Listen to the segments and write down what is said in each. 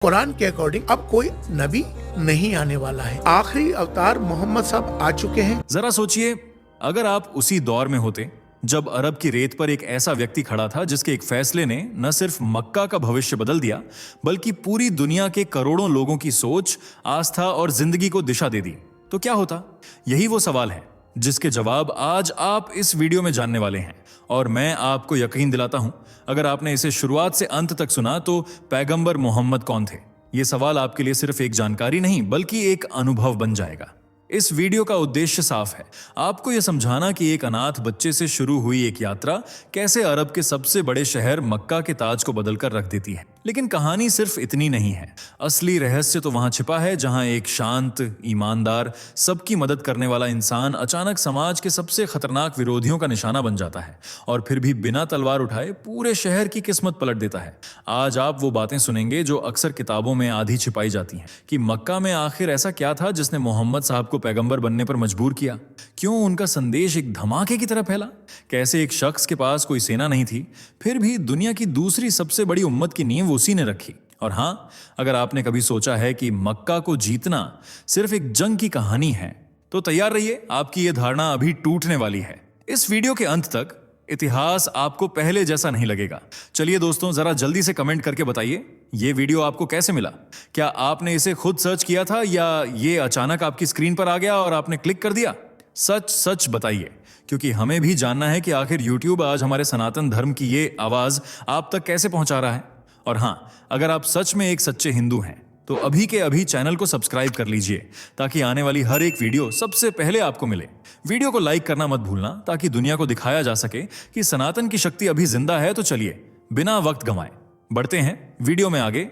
कुरान के अकॉर्डिंग अब कोई नबी नहीं आने वाला है। आखिरी अवतार मोहम्मद साहब आ चुके हैं। जरा सोचिए, अगर आप उसी दौर में होते जब अरब की रेत पर एक ऐसा व्यक्ति खड़ा था जिसके एक फैसले ने न सिर्फ मक्का का भविष्य बदल दिया बल्कि पूरी दुनिया के करोड़ों लोगों की सोच, आस्था और जिंदगी को दिशा दे दी, तो क्या होता? यही वो सवाल है जिसके जवाब आज आप इस वीडियो में जानने वाले हैं। और मैं आपको यकीन दिलाता हूं, अगर आपने इसे शुरुआत से अंत तक सुना तो पैगंबर मोहम्मद कौन थे, ये सवाल आपके लिए सिर्फ एक जानकारी नहीं बल्कि एक अनुभव बन जाएगा। इस वीडियो का उद्देश्य साफ है, आपको यह समझाना कि एक अनाथ बच्चे से शुरू हुई एक यात्रा कैसे अरब के सबसे बड़े शहर मक्का के ताज को बदलकर रख देती है। लेकिन कहानी सिर्फ इतनी नहीं है, असली रहस्य तो वहां छिपा है जहां एक शांत, ईमानदार, सबकी मदद करने वाला इंसान अचानक समाज के सबसे खतरनाक विरोधियों का निशाना बन जाता है और फिर भी बिना तलवार उठाए पूरे शहर की किस्मत पलट देता है। आज आप वो बातें सुनेंगे जो अक्सर किताबों में आधी छिपाई जाती हैं कि मक्का में आखिर ऐसा क्या था जिसने मोहम्मद साहब को पैगंबर बनने पर मजबूर किया। क्यों उनका संदेश एक धमाके की तरह फैला? कैसे एक शख्स के पास कोई सेना नहीं थी फिर भी दुनिया की दूसरी सबसे बड़ी उम्मत की नींव उसी ने रखी। और हां, अगर आपने कभी सोचा है कि मक्का को जीतना सिर्फ एक जंग की कहानी है तो तैयार रहिए, आपकी यह धारणा अभी टूटने वाली है। इस वीडियो के अंत तक इतिहास आपको पहले जैसा नहीं लगेगा। चलिए दोस्तों, जरा जल्दी से कमेंट करके बताइए ये वीडियो आपको कैसे मिला। क्या आपने इसे खुद सर्च किया था या ये अचानक आपकी स्क्रीन पर आ गया और आपने क्लिक कर दिया? सच सच बताइए, क्योंकि हमें भी जानना है कि आखिर YouTube आज हमारे सनातन धर्म की ये आवाज आप तक कैसे पहुंचा रहा है। और हां, अगर आप सच में एक सच्चे हिंदू हैं तो अभी के अभी चैनल को सब्सक्राइब कर लीजिए ताकि आने वाली हर एक वीडियो सबसे पहले आपको मिले। वीडियो को लाइक करना मत भूलना ताकि दुनिया को दिखाया जा सके कि सनातन की शक्ति अभी जिंदा है। तो चलिए बिना वक्त गंवाए बढ़ते हैं वीडियो में आगे।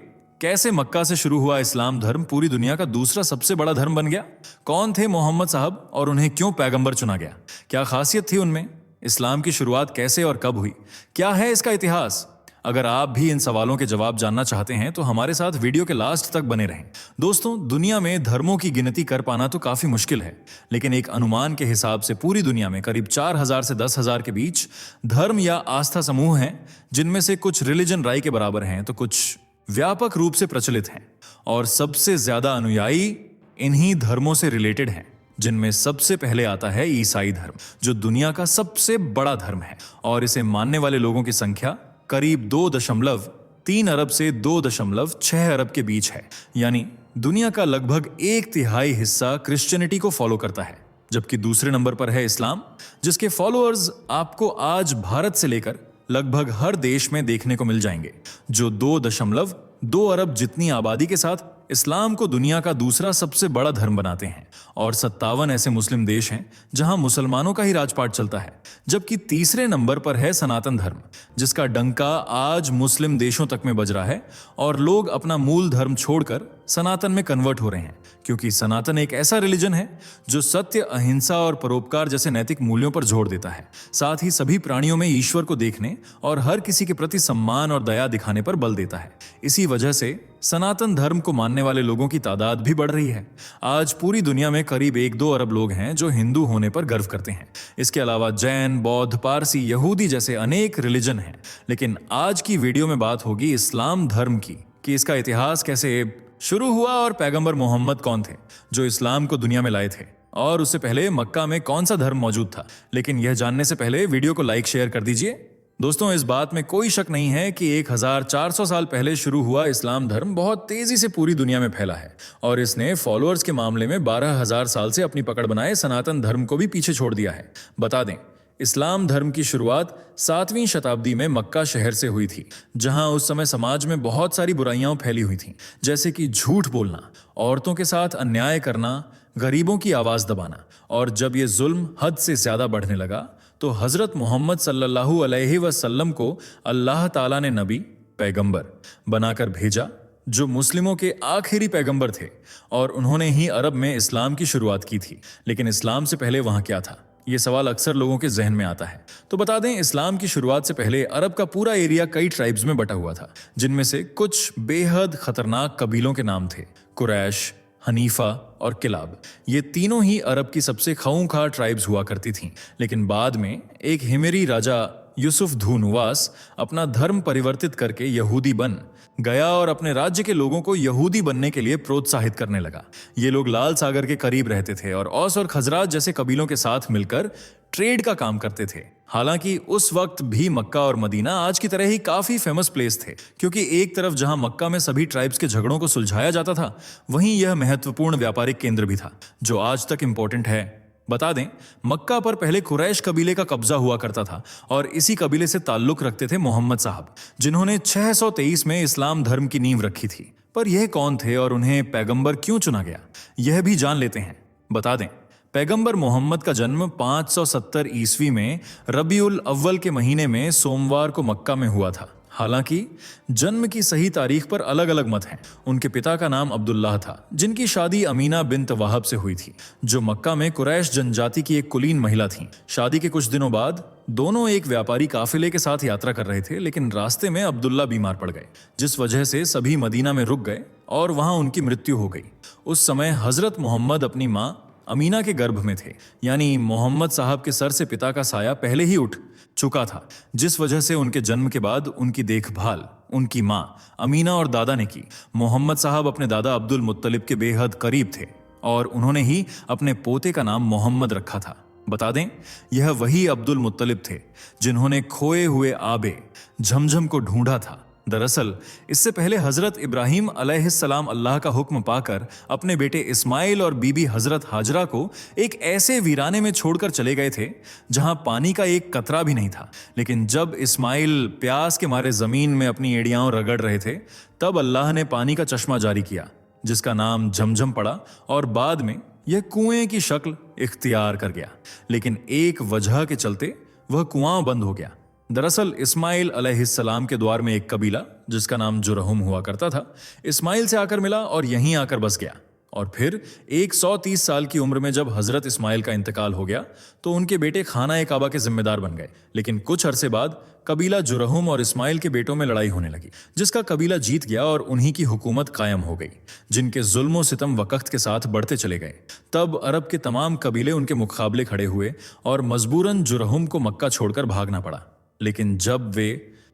कैसे मक्का से शुरू हुआ इस्लाम धर्म पूरी दुनिया का दूसरा सबसे बड़ा धर्म बन गया? कौन थे मोहम्मद साहब और उन्हें क्यों पैगंबर चुना गया? क्या खासियत थी उनमें? इस्लाम की शुरुआत कैसे और कब हुई? क्या है इसका इतिहास? अगर आप भी इन सवालों के जवाब जानना चाहते हैं तो हमारे साथ वीडियो के लास्ट तक बने रहें। दोस्तों, दुनिया में धर्मों की गिनती कर पाना तो काफी मुश्किल है, लेकिन एक अनुमान के हिसाब से पूरी दुनिया में करीब 4000 से 10,000 के बीच धर्म या आस्था समूह हैं, जिनमें से कुछ रिलीजन राय के बराबर हैं तो कुछ व्यापक रूप से प्रचलित हैं। और सबसे ज्यादा अनुयायी इन्हीं धर्मों से रिलेटेड हैं, जिनमें सबसे पहले आता है ईसाई धर्म, जो दुनिया का सबसे बड़ा धर्म है और इसे मानने वाले लोगों की संख्या करीब 2.3 अरब से 2.6 अरब के बीच है। यानी दुनिया का लगभग 1/3 हिस्सा क्रिश्चियनिटी को फॉलो करता है। जबकि दूसरे नंबर पर है इस्लाम, जिसके फॉलोअर्स आपको आज भारत से लेकर लगभग हर देश में देखने को मिल जाएंगे, जो 2.2 अरब जितनी आबादी के साथ इस्लाम को दुनिया का दूसरा सबसे बड़ा धर्म बनाते हैं। और 57 ऐसे मुस्लिम देश हैं जहां मुसलमानों का ही राजपाट चलता है। जबकि तीसरे नंबर पर है सनातन धर्म, जिसका डंका आज मुस्लिम देशों तक में बज रहा है और लोग अपना मूल धर्म छोड़कर सनातन में कन्वर्ट हो रहे हैं, क्योंकि सनातन एक ऐसा रिलीजन है जो सत्य, अहिंसा और परोपकार जैसे नैतिक मूल्यों पर जोर देता है। साथ ही सभी प्राणियों में ईश्वर को देखने और हर किसी के प्रति सम्मान और दया दिखाने पर बल देता है। इसी वजह से सनातन धर्म को मानने वाले लोगों की तादाद भी बढ़ रही है। आज पूरी दुनिया में करीब 1-2 अरब लोग हैं जो हिंदू होने पर गर्व करते हैं। इसके अलावा जैन, बौद्ध, पारसी, यहूदी जैसे अनेक रिलीजन हैं। लेकिन आज की वीडियो में बात होगी इस्लाम धर्म की, कि इसका इतिहास कैसे शुरू हुआ और पैगंबर मोहम्मद कौन थे जो इस्लाम को दुनिया में लाए थे, और उससे पहले मक्का में कौन सा धर्म मौजूद था। लेकिन यह जानने से पहले वीडियो को लाइक शेयर कर दीजिए। दोस्तों, इस बात में कोई शक नहीं है कि 1400 साल पहले शुरू हुआ इस्लाम धर्म बहुत तेजी से पूरी दुनिया में फैला है और इसने फॉलोअर्स के मामले में 12,000 साल से अपनी पकड़ बनाए सनातन धर्म को भी पीछे छोड़ दिया है। बता दें, इस्लाम धर्म की शुरुआत 7वीं शताब्दी में मक्का शहर से हुई थी, जहां उस समय समाज में बहुत सारी बुराइयां फैली हुई थीं, जैसे कि झूठ बोलना, औरतों के साथ अन्याय करना, गरीबों की आवाज दबाना। और जब ये जुल्म हद से ज्यादा बढ़ने लगा तो हजरत मोहम्मद सल्लल्लाहु अलैहि वसल्लम को अल्लाह ताला ने नबी, पैगंबर बनाकर भेजा, जो मुस्लिमों के आखिरी पैगंबर थे, और उन्होंने ही अरब में इस्लाम की शुरुआत की थी। लेकिन इस्लाम से पहले वहां क्या था, ये सवाल अक्सर लोगों के जहन में आता है। तो बता दें, इस्लाम की शुरुआत से पहले अरब का पूरा एरिया कई ट्राइब्स में बटा हुआ था, जिनमें से कुछ बेहद खतरनाक कबीलों के नाम थे: कुरैश, हनीफा और किलाब। ये तीनों ही अरब की सबसे खूंखार ट्राइब्स हुआ करती थीं। लेकिन बाद में एक हिमेरी राजा यूसुफ धूनुवास अपना धर्म परिवर्तित करके यहूदी बन गया और अपने राज्य के लोगों को यहूदी बनने के लिए प्रोत्साहित करने लगा। ये लोग लाल सागर के करीब रहते थे और औस और खजराज जैसे कबीलों के साथ मिलकर ट्रेड का काम करते थे। हालांकि उस वक्त भी मक्का और मदीना आज की तरह ही काफी फेमस प्लेस थे, क्योंकि एक तरफ जहां मक्का में सभी ट्राइब्स के झगड़ों को सुलझाया जाता था, वहीं यह महत्वपूर्ण व्यापारिक केंद्र भी था जो आज तक इंपॉर्टेंट है। बता दें, मक्का पर पहले कुरैश कबीले का कब्जा हुआ करता था और इसी कबीले से ताल्लुक रखते थे मोहम्मद साहब, जिन्होंने 623 में इस्लाम धर्म की नींव रखी थी। पर यह कौन थे और उन्हें पैगंबर क्यों चुना गया, यह भी जान लेते हैं। बता दें, पैगंबर मोहम्मद का जन्म 570 ईस्वी में रबीउल अव्वल के महीने में सोमवार को मक्का में हुआ था। हालांकि जन्म की सही तारीख पर अलग अलग मत हैं। उनके पिता का नाम अब्दुल्लाह था, जिनकी शादी अमीना बिन्त वहाब से हुई थी, जो मक्का में कुरैश जनजाति की एक कुलीन महिला थी। शादी के कुछ दिनों बाद दोनों एक व्यापारी काफिले के साथ यात्रा कर रहे थे, लेकिन रास्ते में अब्दुल्ला बीमार पड़ गए, जिस वजह से सभी मदीना में रुक गए और वहां उनकी मृत्यु हो गई। उस समय हजरत मोहम्मद अपनी मां अमीना के गर्भ में थे, यानी मोहम्मद साहब के सर से पिता का साया पहले ही उठ चुका था, जिस वजह से उनके जन्म के बाद उनकी देखभाल उनकी मां अमीना और दादा ने की। मोहम्मद साहब अपने दादा अब्दुल मुत्तलिब के बेहद करीब थे और उन्होंने ही अपने पोते का नाम मोहम्मद रखा था। बता दें, यह वही अब्दुल मुत्तलिब थे जिन्होंने खोए हुए आबे झमझम को ढूंढा था। दरअसल इससे पहले हजरत इब्राहिम अलैहिस्सलाम अल्लाह का हुक्म पाकर अपने बेटे इस्माइल और बीबी हजरत हाजरा को एक ऐसे वीराने में छोड़कर चले गए थे जहां पानी का एक कतरा भी नहीं था। लेकिन जब इस्माइल प्यास के मारे जमीन में अपनी एड़ियां रगड़ रहे थे, तब अल्लाह ने पानी का चश्मा जारी किया, जिसका नाम झमझम पड़ा और बाद में यह कुएं की शक्ल इख्तियार कर गया। लेकिन एक वजह के चलते वह कुआं बंद हो गया। दरअसल इस्माइल अलैहिस्सलाम के द्वार में एक कबीला जिसका नाम जुरहुम हुआ करता था, इस्माइल से आकर मिला और यहीं आकर बस गया। और फिर 130 साल की उम्र में जब हजरत इस्माइल का इंतकाल हो गया तो उनके बेटे खाना काबा के जिम्मेदार बन गए। लेकिन कुछ अरसे बाद कबीला जुरहुम और इस्माइल के बेटों में लड़ाई होने लगी, जिसका कबीला जीत गया और उन्हीं की हुकूमत कायम हो गई, जिनके जुल्म सितम वक्त के साथ बढ़ते चले गए। तब अरब के तमाम कबीले उनके मुकाबले खड़े हुए और मजबूरन जुरहुम को मक्का छोड़कर भागना पड़ा। लेकिन जब वे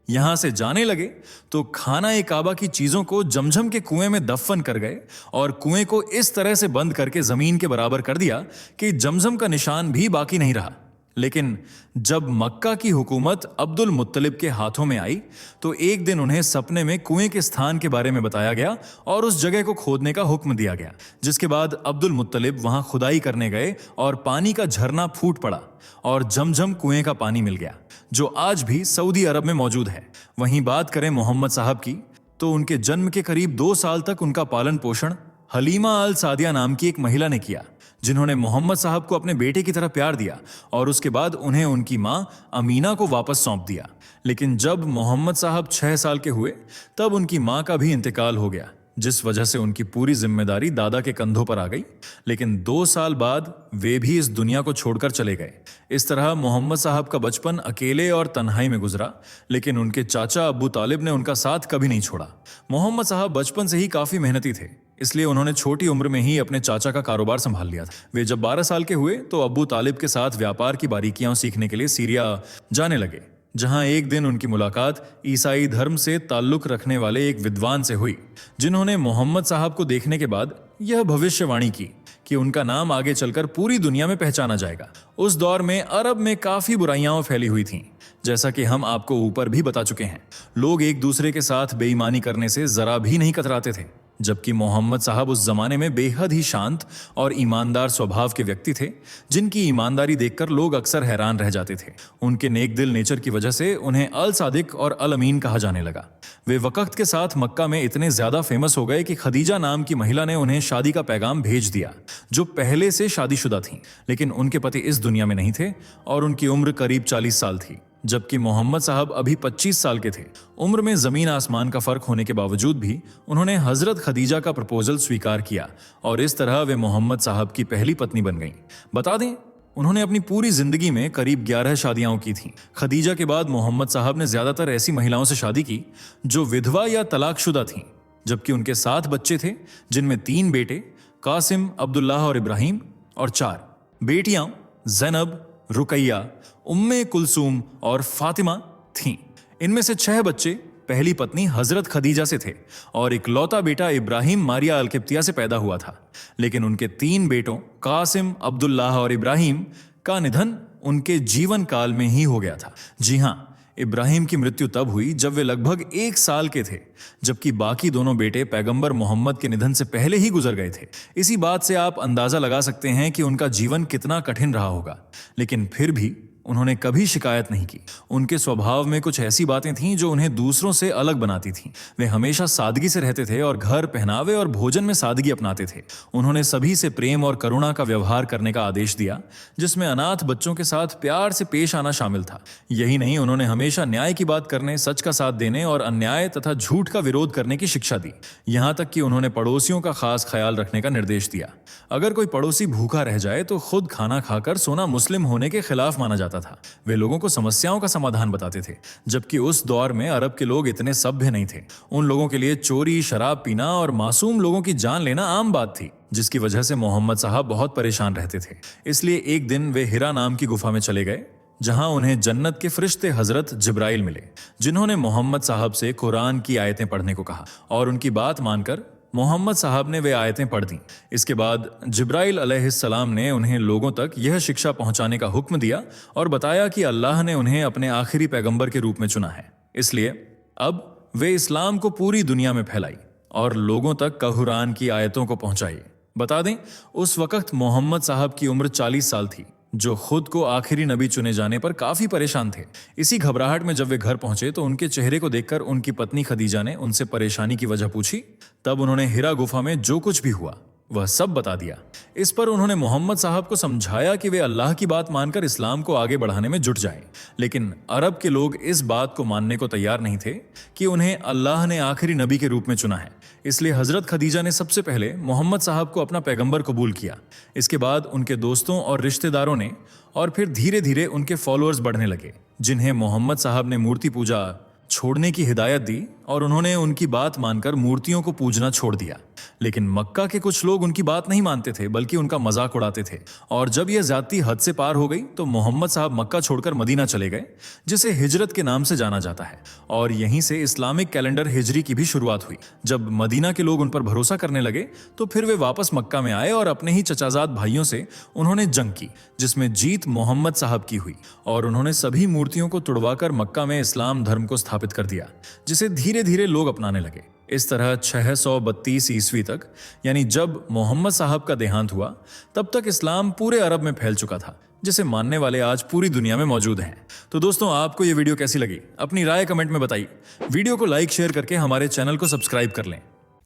यहां से जाने लगे तो खाना काबा की चीजों को जमझम के कुएं में दफन कर गए और कुएं को इस तरह से बंद करके जमीन के बराबर कर दिया कि जमझम का निशान भी बाकी नहीं रहा। लेकिन जब मक्का की हुकूमत अब्दुल मुत्तलिब के हाथों में आई तो एक दिन उन्हें सपने में कुएं के स्थान के बारे में बताया गया और उस जगह को खोदने का हुक्म दिया गया, जिसके बाद अब्दुल मुत्तलिब वहां खुदाई करने गए और पानी का झरना फूट पड़ा और जमझम कुएं का पानी मिल गया, जो आज भी सऊदी अरब में मौजूद है। वहीं बात करें मोहम्मद साहब की, तो उनके जन्म के करीब 2 साल तक उनका पालन पोषण हलीमा अल सादिया नाम की एक महिला ने किया, जिन्होंने मोहम्मद साहब को अपने बेटे की तरह प्यार दिया और उसके बाद उन्हें उनकी मां अमीना को वापस सौंप दिया। लेकिन जब मोहम्मद साहब 6 साल के हुए तब उनकी मां का भी इंतकाल हो गया, जिस वजह से उनकी पूरी जिम्मेदारी दादा के कंधों पर आ गई। लेकिन 2 साल बाद वे भी इस दुनिया को छोड़कर चले गए। इस तरह मोहम्मद साहब का बचपन अकेले और तन्हाई में गुजरा, लेकिन उनके चाचा अब्बू तालिब ने उनका साथ कभी नहीं छोड़ा। मोहम्मद साहब बचपन से ही काफी मेहनती थे, इसलिए उन्होंने छोटी उम्र में ही अपने चाचा का कारोबार संभाल लिया था। वे जब 12 साल के हुए तो अब्बू तालिब के साथ व्यापार की बारीकियां सीखने के लिए सीरिया जाने लगे, जहां एक दिन उनकी मुलाकात ईसाई धर्म से ताल्लुक रखने वाले एक विद्वान से हुई, जिन्होंने मोहम्मद साहब को देखने के बाद यह भविष्यवाणी की कि उनका नाम आगे चलकर पूरी दुनिया में पहचाना जाएगा। उस दौर में अरब में काफी बुराइयां फैली हुई थीं, जैसा कि हम आपको ऊपर भी बता चुके हैं। लोग एक दूसरे के साथ बेईमानी करने से जरा भी नहीं कतराते थे, जबकि मोहम्मद साहब उस जमाने में बेहद ही शांत और ईमानदार स्वभाव के व्यक्ति थे, जिनकी ईमानदारी देखकर लोग अक्सर हैरान रह जाते थे। उनके नेक दिल नेचर की वजह से उन्हें अल सादिक और अल अमीन कहा जाने लगा। वे वक्त के साथ मक्का में इतने ज्यादा फेमस हो गए कि खदीजा नाम की महिला ने उन्हें शादी का पैगाम भेज दिया, जो पहले से शादीशुदा थीं, लेकिन उनके पति इस दुनिया में नहीं थे और उनकी उम्र करीब 40 साल थी, जबकि मोहम्मद साहब अभी 25 साल के थे। उम्र में जमीन आसमान का फर्क होने के बावजूद भी उन्होंने हजरत खदीजा का प्रपोजल स्वीकार किया और इस तरह वे मोहम्मद साहब की पहली पत्नी बन गईं। बता दें, उन्होंने अपनी पूरी जिंदगी में करीब 11 शादियां की थीं। खदीजा के बाद मोहम्मद साहब ने ज्यादातर ऐसी महिलाओं से शादी की जो विधवा या तलाकशुदा थीं, जबकि उनके 7 बच्चे थे, जिनमें 3 बेटे कासिम, अब्दुल्लाह और इब्राहिम और 4 बेटियां ज़ैनब, रुकैया, उम्मे कुलसूम और फातिमा थीं। इनमें से 6 बच्चे पहली पत्नी हजरत खदीजा से थे और इकलौता बेटा इब्राहिम मारिया अल-किब्तिया से पैदा हुआ था। लेकिन उनके 3 बेटों कासिम, अब्दुल्लाह और इब्राहिम का निधन उनके जीवन काल में ही हो गया था। जी हां, इब्राहिम की मृत्यु तब हुई जब वे लगभग 1 साल के थे, जबकि बाकी दोनों बेटे पैगंबर मोहम्मद के निधन से पहले ही गुजर गए थे। इसी बात से आप अंदाजा लगा सकते हैं कि उनका जीवन कितना कठिन रहा होगा। लेकिन फिर भी उन्होंने कभी शिकायत नहीं की। उनके स्वभाव में कुछ ऐसी बातें थीं जो उन्हें दूसरों से अलग बनाती थीं। वे हमेशा सादगी से रहते थे और घर, पहनावे और भोजन में सादगी अपनाते थे। उन्होंने सभी से प्रेम और करुणा का व्यवहार करने का आदेश दिया, जिसमें अनाथ बच्चों के साथ प्यार से पेश आना शामिल था। यही नहीं, उन्होंने हमेशा न्याय की बात करने, सच का साथ देने और अन्याय तथा झूठ का विरोध करने की शिक्षा दी। यहां तक कि उन्होंने पड़ोसियों का खास ख्याल रखने का निर्देश दिया। अगर कोई पड़ोसी भूखा रह जाए तो खुद खाना खाकर सोना मुस्लिम होने के खिलाफ माना जाता था। वे लोगों को समस्याओं का समाधान बताते थे, जबकि उस दौर में अरब के लोग इतने सभ्य नहीं थे। उन लोगों के लिए चोरी, शराब पीना और मासूम लोगों की जान लेना आम बात थी, जिसकी वजह से मोहम्मद साहब बहुत परेशान रहते थे। इसलिए एक दिन वे हिरा नाम की गुफा में चले गए, जहां उन्हें जन्नत के फरिश्ते हजरत जिब्राइल मिले, जिन्होंने मोहम्मद साहब से कुरान की आयतें पढ़ने को कहा और उनकी बात मानकर मोहम्मद साहब ने वे आयतें पढ़ दी। इसके बाद जिब्राइल अलैहिस्सलाम ने उन्हें लोगों तक यह शिक्षा पहुंचाने का हुक्म दिया और बताया कि अल्लाह ने उन्हें अपने आखिरी पैगंबर के रूप में चुना है। इसलिए अब वे इस्लाम को पूरी दुनिया में फैलाई और लोगों तक कुरान की आयतों को पहुंचाई। बता दें, उस वक्त मोहम्मद साहब की उम्र 40 साल थी, जो खुद को आखिरी नबी चुने जाने पर काफी परेशान थे। इसी घबराहट में जब वे घर पहुंचे तो उनके चेहरे को देखकर उनकी पत्नी खदीजा ने उनसे परेशानी की वजह पूछी। तब उन्होंने हिरा गुफा में जो कुछ भी हुआ वह सब बता दिया। इस पर उन्होंने मोहम्मद साहब को समझाया कि वे अल्लाह की बात मानकर इस्लाम को आगे बढ़ाने में जुट जाएं। लेकिन अरब के लोग इस बात को मानने को तैयार नहीं थे कि उन्हें अल्लाह ने आखिरी नबी के रूप में चुना है। इसलिए हजरत खदीजा ने सबसे पहले मोहम्मद साहब को अपना पैगंबर कबूल किया। इसके बाद उनके दोस्तों और रिश्तेदारों ने, और फिर धीरे धीरे उनके फॉलोअर्स बढ़ने लगे, जिन्हें मोहम्मद साहब ने मूर्ति पूजा छोड़ने की हिदायत दी और उन्होंने उनकी बात मानकर मूर्तियों को पूजना छोड़ दिया। लेकिन मक्का के कुछ लोग उनकी बात नहीं मानते थे, बल्कि उनका मजाक उड़ाते थे। और जब यह ज्यादती हद से पार हो गई तो मोहम्मद साहब मक्का छोड़कर मदीना चले गए, जिसे हिजरत के नाम से जाना जाता है। और यहीं से इस्लामिक कैलेंडर हिजरी की भी शुरुआत हुई। जब मदीना के लोग उन पर भरोसा करने लगे तो फिर वे वापस मक्का में आए और अपने ही चचाजाद भाइयों से उन्होंने जंग की, जिसमें जीत मोहम्मद साहब की हुई और उन्होंने सभी मूर्तियों को तुड़वाकर मक्का में इस्लाम धर्म को स्थापित कर दिया, जिसे धीरे धीरे लोग अपनाने लगे। इस तरह 632 ईस्वी तक, यानी जब मोहम्मद साहब का देहांत हुआ, तब तक इस्लाम पूरे अरब में फैल चुका था, जिसे मानने वाले आज पूरी दुनिया में मौजूद हैं। तो दोस्तों, आपको ये वीडियो कैसी लगी? अपनी राय कमेंट में बताइए। वीडियो को लाइक, शेयर करके हमारे चैनल को सब्सक्राइब कर लें।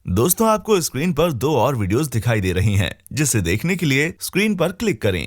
दोस्तों, आपको स्क्रीन पर 2 और वीडियोस दिखाई दे रही हैं, जिसे देखने के लिए स्क्रीन पर क्लिक करें।